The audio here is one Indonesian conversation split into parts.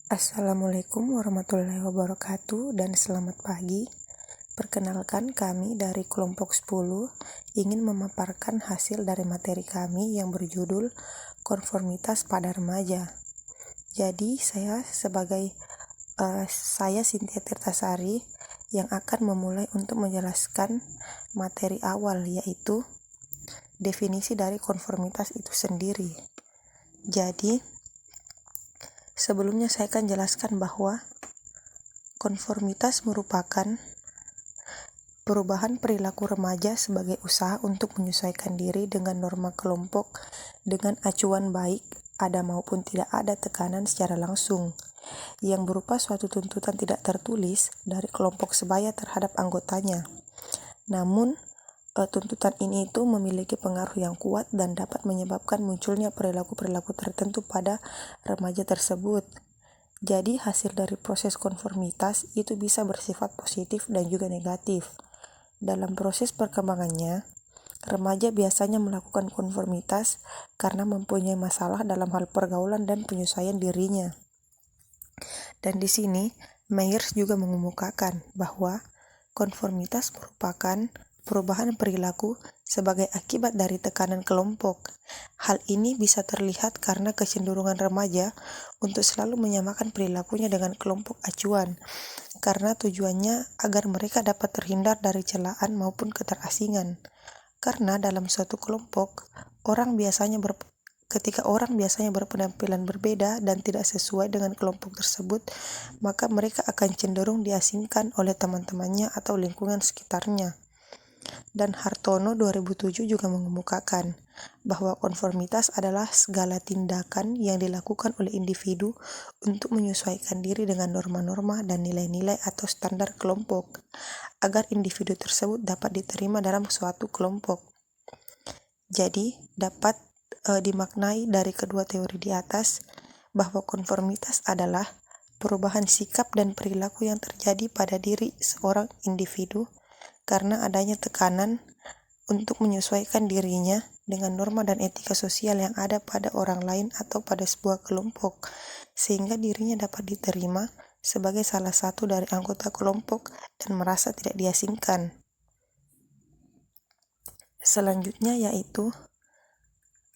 Assalamualaikum warahmatullahi wabarakatuh dan selamat pagi. Perkenalkan, kami dari kelompok 10 ingin memaparkan hasil dari materi kami yang berjudul Konformitas pada Remaja. Jadi saya Cynthia Tirtasari yang akan memulai untuk menjelaskan materi awal, yaitu definisi dari konformitas itu sendiri. Jadi sebelumnya saya akan jelaskan bahwa konformitas merupakan perubahan perilaku remaja sebagai usaha untuk menyesuaikan diri dengan norma kelompok dengan acuan baik ada maupun tidak ada tekanan secara langsung, yang berupa suatu tuntutan tidak tertulis dari kelompok sebaya terhadap anggotanya. Namun, tuntutan ini itu memiliki pengaruh yang kuat dan dapat menyebabkan munculnya perilaku-perilaku tertentu pada remaja tersebut. Jadi hasil dari proses konformitas itu bisa bersifat positif dan juga negatif. Dalam proses perkembangannya, remaja biasanya melakukan konformitas karena mempunyai masalah dalam hal pergaulan dan penyesuaian dirinya. Dan di sini, Myers juga mengemukakan bahwa konformitas merupakan perubahan perilaku sebagai akibat dari tekanan kelompok. Hal ini bisa terlihat karena kecenderungan remaja untuk selalu menyamakan perilakunya dengan kelompok acuan, karena tujuannya agar mereka dapat terhindar dari celaan maupun keterasingan. Karena dalam suatu kelompok, ketika orang biasanya berpenampilan berbeda dan tidak sesuai dengan kelompok tersebut, maka mereka akan cenderung diasingkan oleh teman-temannya atau lingkungan sekitarnya. Dan Hartono 2007 juga mengemukakan bahwa konformitas adalah segala tindakan yang dilakukan oleh individu untuk menyesuaikan diri dengan norma-norma dan nilai-nilai atau standar kelompok, agar individu tersebut dapat diterima dalam suatu kelompok. Jadi, dapat dimaknai dari kedua teori di atas bahwa konformitas adalah perubahan sikap dan perilaku yang terjadi pada diri seorang individu karena adanya tekanan untuk menyesuaikan dirinya dengan norma dan etika sosial yang ada pada orang lain atau pada sebuah kelompok, sehingga dirinya dapat diterima sebagai salah satu dari anggota kelompok dan merasa tidak diasingkan. Selanjutnya yaitu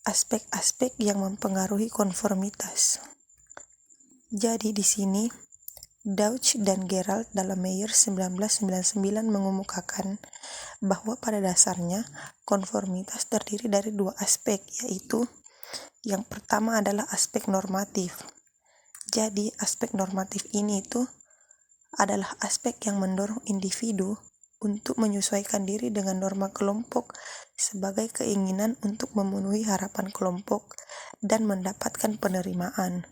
aspek-aspek yang mempengaruhi konformitas. Jadi di sini Dauch dan Gerald dalam Myers 1999 mengemukakan bahwa pada dasarnya konformitas terdiri dari dua aspek, yaitu yang pertama adalah aspek normatif. Jadi aspek normatif ini itu adalah aspek yang mendorong individu untuk menyesuaikan diri dengan norma kelompok sebagai keinginan untuk memenuhi harapan kelompok dan mendapatkan penerimaan.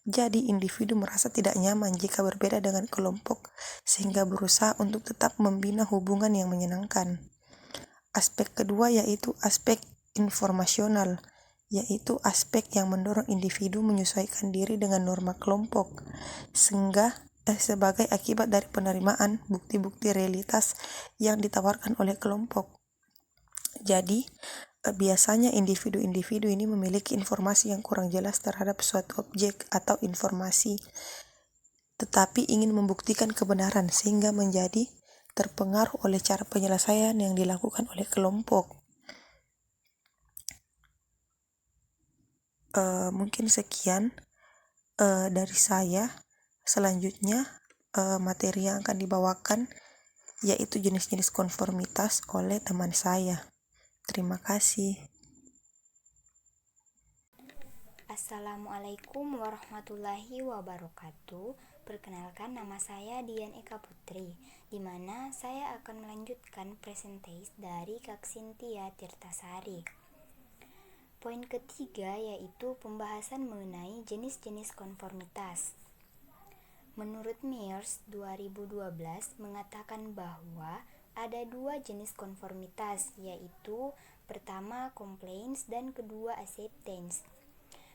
Jadi individu merasa tidak nyaman jika berbeda dengan kelompok, sehingga berusaha untuk tetap membina hubungan yang menyenangkan. Aspek kedua yaitu aspek informasional, yaitu aspek yang mendorong individu menyesuaikan diri dengan norma kelompok, sehingga sebagai akibat dari penerimaan bukti-bukti realitas yang ditawarkan oleh kelompok. Jadi, biasanya individu-individu ini memiliki informasi yang kurang jelas terhadap suatu objek atau informasi, tetapi ingin membuktikan kebenaran sehingga menjadi terpengaruh oleh cara penyelesaian yang dilakukan oleh kelompok. Mungkin sekian dari saya. Selanjutnya materi yang akan dibawakan yaitu jenis-jenis konformitas oleh teman saya. Terima kasih. Assalamualaikum warahmatullahi wabarakatuh. Perkenalkan, nama saya Dian Eka Putri, di mana saya akan melanjutkan presentation dari Kak Cynthia Tirtasari. Poin ketiga yaitu pembahasan mengenai jenis-jenis konformitas. Menurut Myers 2012 mengatakan bahwa ada dua jenis konformitas, yaitu pertama compliance dan kedua acceptance.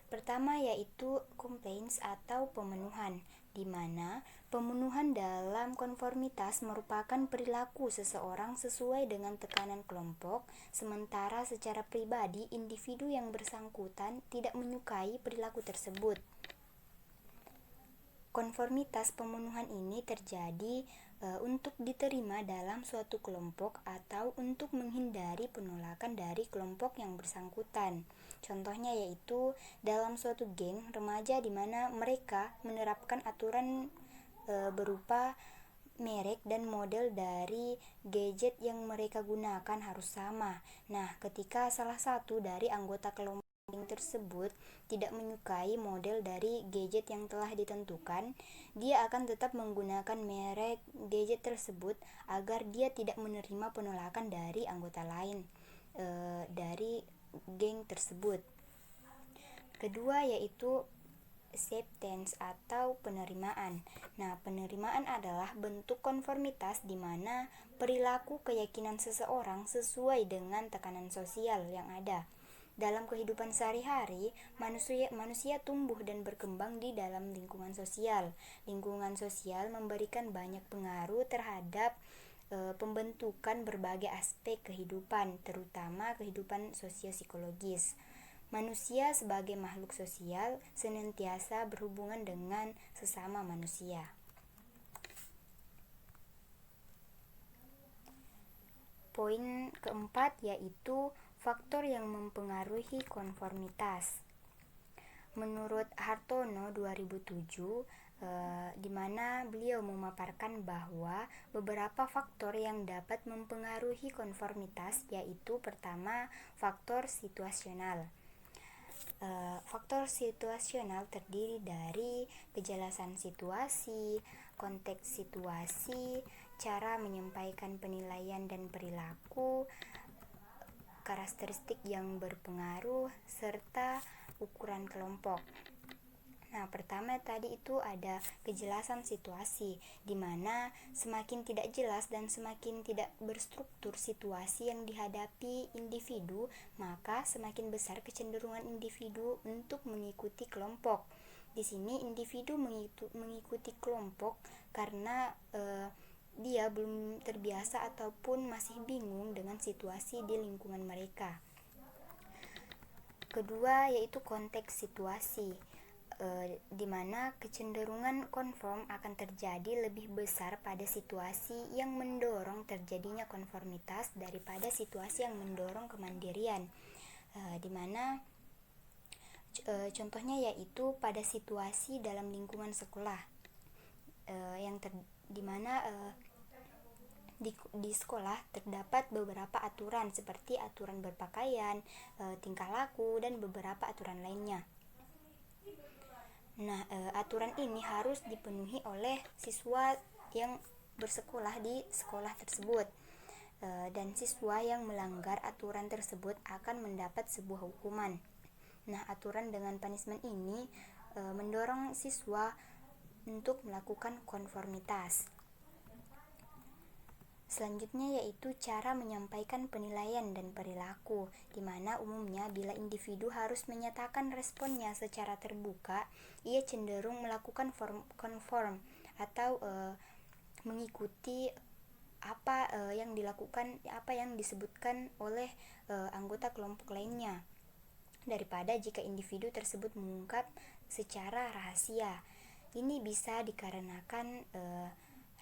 Pertama yaitu compliance atau pemenuhan, di mana pemenuhan dalam konformitas merupakan perilaku seseorang sesuai dengan tekanan kelompok, sementara secara pribadi individu yang bersangkutan tidak menyukai perilaku tersebut. Konformitas pemenuhan ini terjadi untuk diterima dalam suatu kelompok atau untuk menghindari penolakan dari kelompok yang bersangkutan. Contohnya yaitu dalam suatu geng remaja di mana mereka menerapkan aturan berupa merek dan model dari gadget yang mereka gunakan harus sama. Nah, ketika salah satu dari anggota kelompok tersebut tidak menyukai model dari gadget yang telah ditentukan, dia akan tetap menggunakan merek gadget tersebut agar dia tidak menerima penolakan dari anggota lain dari geng tersebut. Kedua yaitu acceptance atau penerimaan. Nah, penerimaan adalah bentuk konformitas di mana perilaku keyakinan seseorang sesuai dengan tekanan sosial yang ada. Dalam kehidupan sehari-hari, manusia tumbuh dan berkembang di dalam lingkungan sosial. Lingkungan sosial memberikan banyak pengaruh terhadap pembentukan berbagai aspek kehidupan, terutama kehidupan sosio-psikologis. Manusia sebagai makhluk sosial senantiasa berhubungan dengan sesama manusia. Poin keempat yaitu faktor yang mempengaruhi konformitas. Menurut Hartono 2007, di mana beliau memaparkan bahwa beberapa faktor yang dapat mempengaruhi konformitas yaitu pertama, faktor situasional. Faktor situasional terdiri dari kejelasan situasi, konteks situasi, cara menyampaikan penilaian dan perilaku, karakteristik yang berpengaruh, serta ukuran kelompok. Nah, pertama tadi itu ada kejelasan situasi, di mana semakin tidak jelas dan semakin tidak berstruktur situasi yang dihadapi individu, maka semakin besar kecenderungan individu untuk mengikuti kelompok. Di sini individu mengikuti kelompok karena dia belum terbiasa ataupun masih bingung dengan situasi di lingkungan mereka. Kedua yaitu konteks situasi, di mana kecenderungan konform akan terjadi lebih besar pada situasi yang mendorong terjadinya konformitas daripada situasi yang mendorong kemandirian, di mana contohnya yaitu pada situasi dalam lingkungan sekolah, di mana di sekolah terdapat beberapa aturan seperti aturan berpakaian, tingkah laku, dan beberapa aturan lainnya. Nah, aturan ini harus dipenuhi oleh siswa yang bersekolah di sekolah tersebut, dan siswa yang melanggar aturan tersebut akan mendapat sebuah hukuman. Nah, aturan dengan punishment ini mendorong siswa untuk melakukan konformitas. Selanjutnya yaitu cara menyampaikan penilaian dan perilaku, di mana umumnya bila individu harus menyatakan responnya secara terbuka, ia cenderung melakukan konform atau mengikuti apa yang dilakukan, apa yang disebutkan oleh anggota kelompok lainnya, daripada jika individu tersebut mengungkap secara rahasia. Ini bisa dikarenakan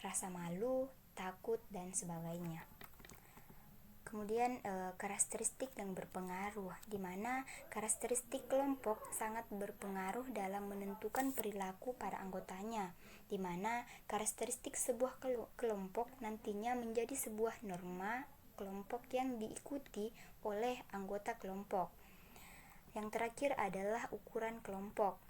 rasa malu, takut, dan sebagainya. Kemudian karakteristik yang berpengaruh, di mana karakteristik kelompok sangat berpengaruh dalam menentukan perilaku para anggotanya, di mana karakteristik sebuah kelompok nantinya menjadi sebuah norma kelompok yang diikuti oleh anggota kelompok. Yang terakhir adalah ukuran kelompok.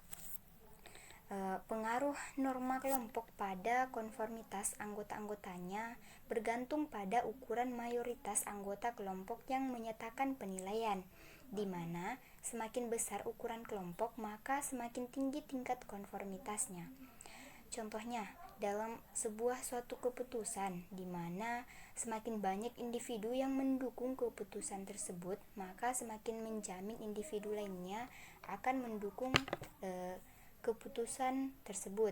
Pengaruh norma kelompok pada konformitas anggota-anggotanya bergantung pada ukuran mayoritas anggota kelompok yang menyatakan penilaian, di mana semakin besar ukuran kelompok maka semakin tinggi tingkat konformitasnya. Contohnya, dalam sebuah suatu keputusan, di mana semakin banyak individu yang mendukung keputusan tersebut, maka semakin menjamin individu lainnya akan mendukung keputusan tersebut.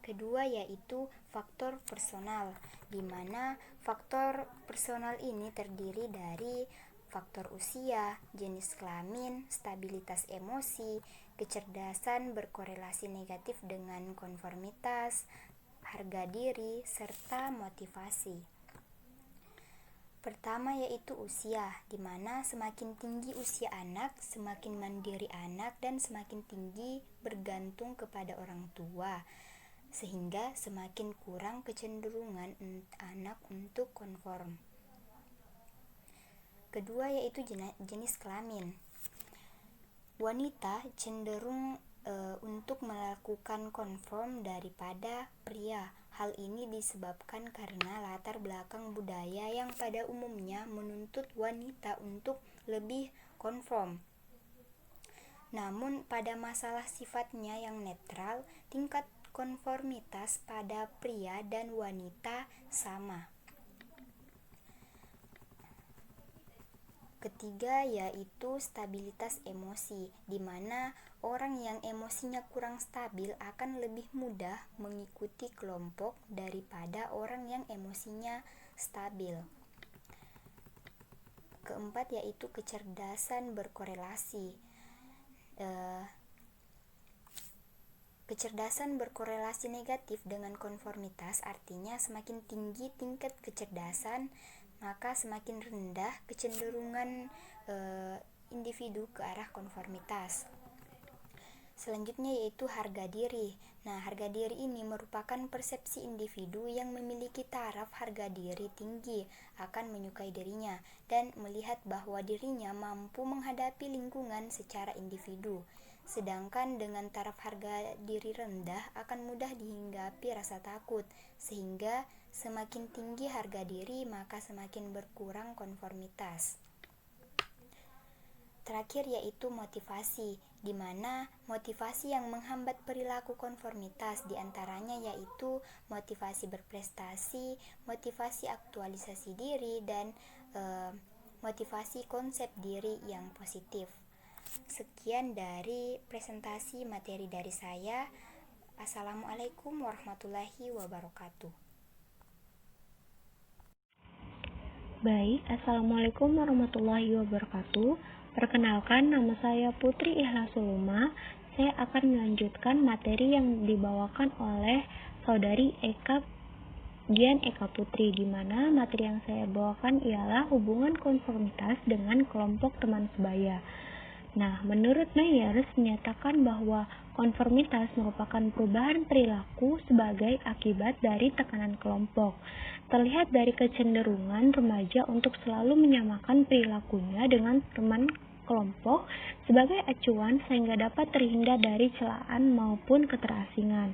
Kedua yaitu faktor personal, di mana faktor personal ini terdiri dari faktor usia, jenis kelamin, stabilitas emosi, kecerdasan berkorelasi negatif dengan konformitas, harga diri, serta motivasi. Pertama yaitu usia, di mana semakin tinggi usia anak, semakin mandiri anak dan semakin tinggi bergantung kepada orang tua, sehingga semakin kurang kecenderungan anak untuk konform. Kedua yaitu jenis kelamin. Wanita cenderung untuk melakukan konform daripada pria. Hal ini disebabkan karena latar belakang budaya yang pada umumnya menuntut wanita untuk lebih konform. Namun pada masalah sifatnya yang netral, tingkat konformitas pada pria dan wanita sama. Ketiga yaitu stabilitas emosi, di mana orang yang emosinya kurang stabil akan lebih mudah mengikuti kelompok daripada orang yang emosinya stabil. Keempat yaitu kecerdasan berkorelasi. Kecerdasan berkorelasi negatif dengan konformitas, artinya semakin tinggi tingkat kecerdasan, maka semakin rendah kecenderungan individu ke arah konformitas. Selanjutnya yaitu harga diri. Nah, harga diri ini merupakan persepsi individu yang memiliki taraf harga diri tinggi akan menyukai dirinya dan melihat bahwa dirinya mampu menghadapi lingkungan secara individu. Sedangkan dengan taraf harga diri rendah akan mudah dihinggapi rasa takut, sehingga semakin tinggi harga diri maka semakin berkurang konformitas. Terakhir yaitu motivasi, di mana motivasi yang menghambat perilaku konformitas diantaranya yaitu motivasi berprestasi, motivasi aktualisasi diri, dan motivasi konsep diri yang positif. Sekian dari presentasi materi dari saya. Assalamualaikum warahmatullahi wabarakatuh. Baik, Assalamualaikum warahmatullahi wabarakatuh. Perkenalkan, nama saya Putri Ihlasuluma. Saya akan melanjutkan materi yang dibawakan oleh Saudari Dian Eka Putri, di mana materi yang saya bawakan ialah hubungan konformitas dengan kelompok teman sebaya. Nah, menurut Myers menyatakan bahwa konformitas merupakan perubahan perilaku sebagai akibat dari tekanan kelompok. Terlihat dari kecenderungan remaja untuk selalu menyamakan perilakunya dengan teman kelompok sebagai acuan sehingga dapat terhindar dari celaan maupun keterasingan.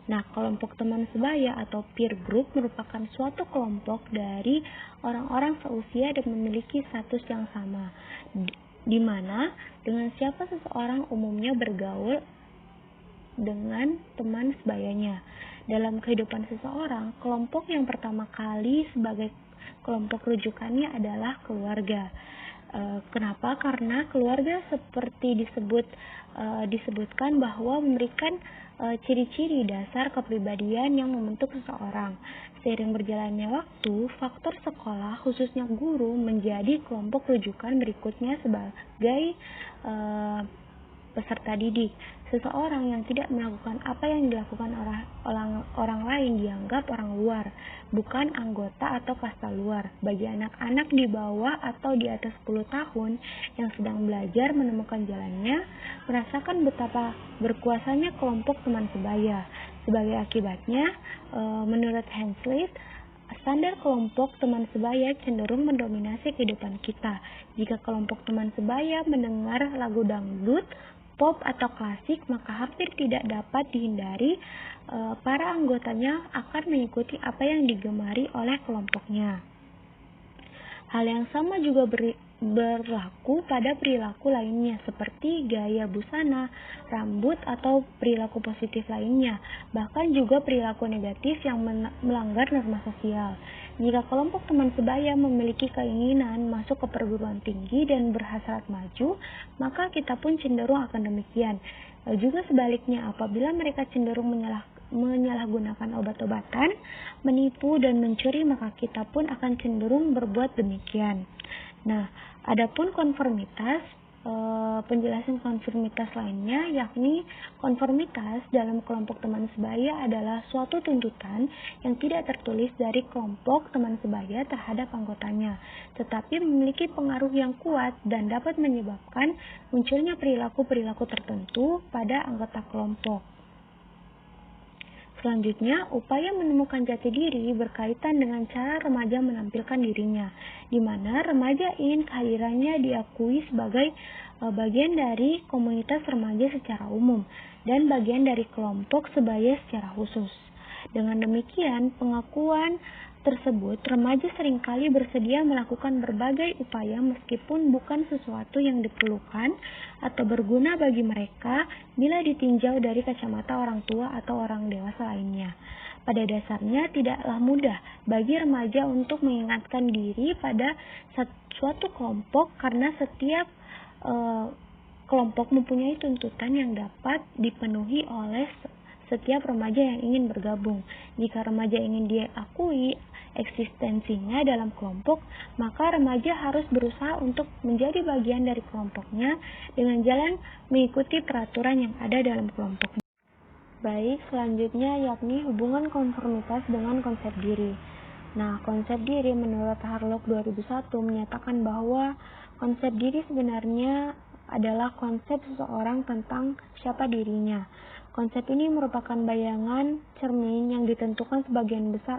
Nah, kelompok teman sebaya atau peer group merupakan suatu kelompok dari orang-orang seusia dan memiliki status yang sama, di mana dengan siapa seseorang umumnya bergaul dengan teman sebayanya. Dalam kehidupan seseorang, kelompok yang pertama kali sebagai kelompok rujukannya adalah keluarga. Kenapa? Karena keluarga seperti disebutkan bahwa memberikan ciri-ciri dasar kepribadian yang membentuk seseorang. Seiring berjalannya waktu, faktor sekolah, khususnya guru, menjadi kelompok rujukan berikutnya sebagai peserta didik. Seseorang yang tidak melakukan apa yang dilakukan orang lain dianggap orang luar, bukan anggota atau kasta luar. Bagi anak-anak di bawah atau di atas 10 tahun yang sedang belajar menemukan jalannya, merasakan betapa berkuasanya kelompok teman sebaya. Sebagai akibatnya, menurut Hensley, standar kelompok teman sebaya cenderung mendominasi kehidupan kita. Jika kelompok teman sebaya mendengar lagu dangdut, pop atau klasik, maka hampir tidak dapat dihindari para anggotanya akan mengikuti apa yang digemari oleh kelompoknya. Hal yang sama juga berlaku pada perilaku lainnya seperti gaya busana, rambut, atau perilaku positif lainnya, bahkan juga perilaku negatif yang melanggar norma sosial. Jika kelompok teman sebaya memiliki keinginan masuk ke perguruan tinggi dan berhasrat maju, maka kita pun cenderung akan demikian. Juga sebaliknya, apabila mereka cenderung menyalahgunakan obat-obatan, menipu, dan mencuri, maka kita pun akan cenderung berbuat demikian. Nah, Adapun konformitas, penjelasan konformitas lainnya yakni konformitas dalam kelompok teman sebaya adalah suatu tuntutan yang tidak tertulis dari kelompok teman sebaya terhadap anggotanya, tetapi memiliki pengaruh yang kuat dan dapat menyebabkan munculnya perilaku-perilaku tertentu pada anggota kelompok. Selanjutnya, upaya menemukan jati diri berkaitan dengan cara remaja menampilkan dirinya, di mana remaja ingin kehadirannya diakui sebagai bagian dari komunitas remaja secara umum dan bagian dari kelompok sebaya secara khusus. Dengan demikian, pengakuan tersebut, remaja seringkali bersedia melakukan berbagai upaya meskipun bukan sesuatu yang diperlukan atau berguna bagi mereka bila ditinjau dari kacamata orang tua atau orang dewasa lainnya. Pada dasarnya tidaklah mudah bagi remaja untuk mengingatkan diri pada suatu kelompok karena setiap kelompok mempunyai tuntutan yang dapat dipenuhi oleh setiap remaja yang ingin bergabung. Jika remaja ingin diakui eksistensinya dalam kelompok, maka remaja harus berusaha untuk menjadi bagian dari kelompoknya dengan jalan mengikuti peraturan yang ada dalam kelompoknya. Baik, selanjutnya yakni hubungan konformitas dengan konsep diri. Nah, konsep diri menurut Harlock 2001 menyatakan bahwa konsep diri sebenarnya adalah konsep seseorang tentang siapa dirinya. Konsep ini merupakan bayangan cermin yang ditentukan sebagian besar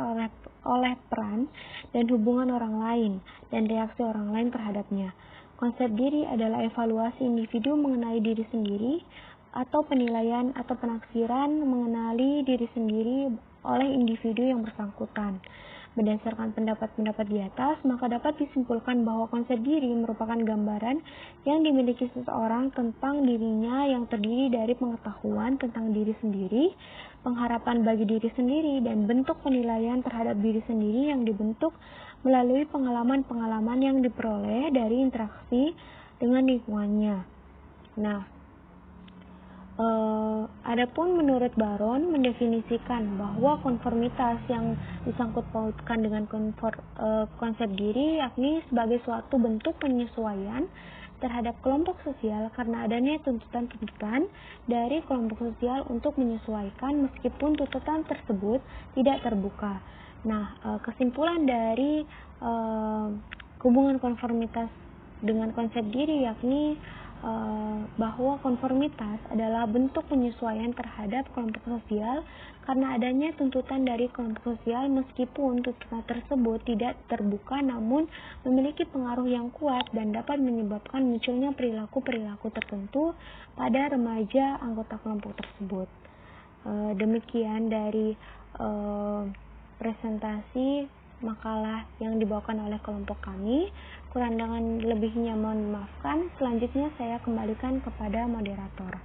oleh peran dan hubungan orang lain dan reaksi orang lain terhadapnya. Konsep diri adalah evaluasi individu mengenai diri sendiri atau penilaian atau penafsiran mengenali diri sendiri oleh individu yang bersangkutan. Berdasarkan pendapat-pendapat di atas, maka dapat disimpulkan bahwa konsep diri merupakan gambaran yang dimiliki seseorang tentang dirinya yang terdiri dari pengetahuan tentang diri sendiri, pengharapan bagi diri sendiri, dan bentuk penilaian terhadap diri sendiri yang dibentuk melalui pengalaman-pengalaman yang diperoleh dari interaksi dengan lingkungannya. Nah, adapun menurut Baron mendefinisikan bahwa konformitas yang disangkut pautkan dengan konsep diri yakni sebagai suatu bentuk penyesuaian terhadap kelompok sosial karena adanya tuntutan-tuntutan dari kelompok sosial untuk menyesuaikan meskipun tuntutan tersebut tidak terbuka. Nah, kesimpulan dari hubungan konformitas dengan konsep diri yakni bahwa konformitas adalah bentuk penyesuaian terhadap kelompok sosial karena adanya tuntutan dari kelompok sosial meskipun tuntutan tersebut tidak terbuka namun memiliki pengaruh yang kuat dan dapat menyebabkan munculnya perilaku-perilaku tertentu pada remaja anggota kelompok tersebut. Demikian dari presentasi makalah yang dibawakan oleh kelompok kami. Kurang dengan lebihnya mohon maafkan. Selanjutnya saya kembalikan kepada moderator.